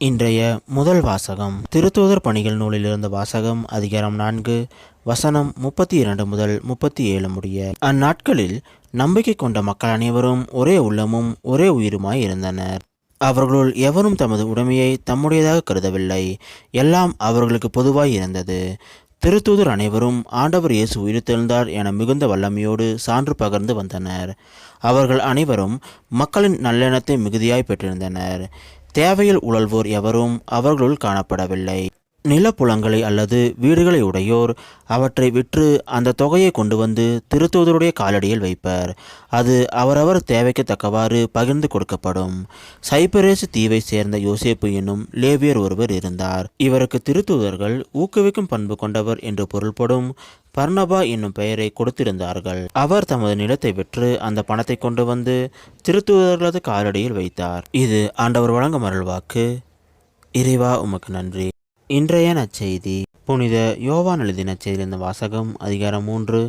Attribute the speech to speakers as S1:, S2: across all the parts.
S1: இன்றைய முதல் வாசகம் திருத்தூதர் பணிகள் நூலிலிருந்த வாசகம் அதிகாரம் 4 வசனம் 32 முதல் 37 முடிய. அந்நாட்களில் நம்பிக்கை கொண்ட மக்கள் அனைவரும் ஒரே உள்ளமும் ஒரே உயிருமாய் இருந்தனர். அவர்களுள் எவரும் தமது உடைமையை தம்முடையதாக கருதவில்லை. எல்லாம் அவர்களுக்கு பொதுவாய் இருந்தது. திருத்தூதர் அனைவரும் ஆண்டவர் இயேசு உயிர்த்தெழுந்தார் என மிகுந்த வல்லமையோடு சான்று பகர்ந்து வந்தனர். அவர்கள் அனைவரும் மக்களின் நல்லெண்ணத்தை மிகுதியாய் பெற்றிருந்தனர். தேவையில் உழல்வோர் எவரும் அவர்களுள் காணப்படவில்லை. நிலப்புலங்களை அல்லது வீடுகளை உடையோர் அவற்றை விற்று அந்த தொகையை கொண்டு வந்து திருத்தூதருடைய காலடியில் வைப்பர். அது அவரவர் தேவைக்கு தக்கவாறு பகிர்ந்து கொடுக்கப்படும். சைப்பரேசு தீவை சேர்ந்த யோசேப்பு என்னும் லேவியர் ஒருவர் இருந்தார். இவருக்கு திருத்தூதர்கள் ஊக்குவிக்கும் பண்பு கொண்டவர் என்று பொருள்படும் பர்னபா என்னும் பெயரை கொடுத்திருந்தார்கள். அவர் தமது நிலத்தை விற்று அந்த பணத்தை கொண்டு வந்து திருத்தூதர்களது காலடியில் வைத்தார். இது ஆண்டவர் வழங்கும் அருள்வாக்கு. இறைவா உமக்கு நன்றி. இன்றைய நற்செய்தி புனித யோவான் எழுதிய நற்செய்தியிலிருந்து வாசகம் அதிகாரம் 3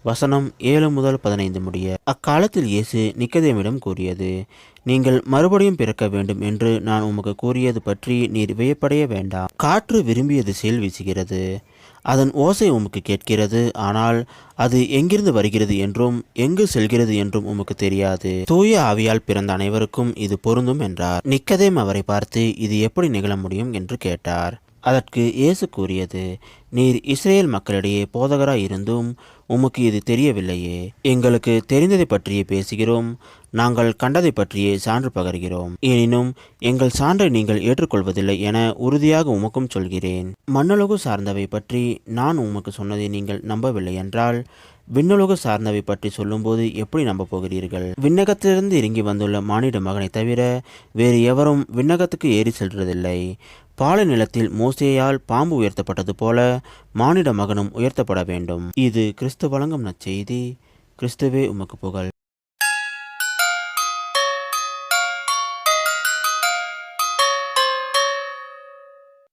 S1: வசனம் 7 முதல் 15 முடிய. அக்காலத்தில் இயேசு நிக்கதேமிடம் கூறியது, நீங்கள் மறுபடியும் பிறக்க வேண்டும் என்று நான் உமக்கு கூறியது பற்றி நீர் வியப்படைய வேண்டாம். காற்று விரும்பிய திசையில் வீசுகிறது, அதன் ஓசை உமக்கு கேட்கிறது, ஆனால் அது எங்கிருந்து வருகிறது என்றும் எங்கு செல்கிறது என்றும் உமக்கு தெரியாது. தூய ஆவியால் பிறந்த அனைவருக்கும் இது பொருந்தும் என்றார். நிக்கதேம் அவரை பார்த்து, இது எப்படி நிகழ முடியும் என்று கேட்டார். அதற்கு இயேசு கூறியது, நீர் இஸ்ரேல் மக்களிடையே போதகராய் இருந்தும் உமக்கு இது தெரியவில்லையே. எங்களுக்கு தெரிந்ததை பற்றியே பேசுகிறோம், நாங்கள் கண்டதை பற்றியே சான்று பகர்கிறோம். எனினும் எங்கள் சான்றை நீங்கள் ஏற்றுக்கொள்வதில்லை என உறுதியாக உமக்கும் சொல்கிறேன். மண்ணுலகு சார்ந்தவை பற்றி நான் உமக்கு சொன்னதை நீங்கள் நம்பவில்லை என்றால் விண்ணுலகு சார்ந்தவை பற்றி சொல்லும்போது எப்படி நம்ப போகிறீர்கள்? விண்ணகத்திலிருந்து இறங்கி வந்துள்ள மானிட மகனை தவிர வேறு எவரும் விண்ணகத்துக்கு ஏறி செல்றதில்லை. பாலை நிலத்தில் மோசேயால் பாம்பு உயர்த்தப்பட்டது போல மானிட மகனும் உயர்த்தப்பட வேண்டும். இது கிறிஸ்து வழங்கும் நற்செய்தி. கிறிஸ்துவே உமக்கு புகழ்.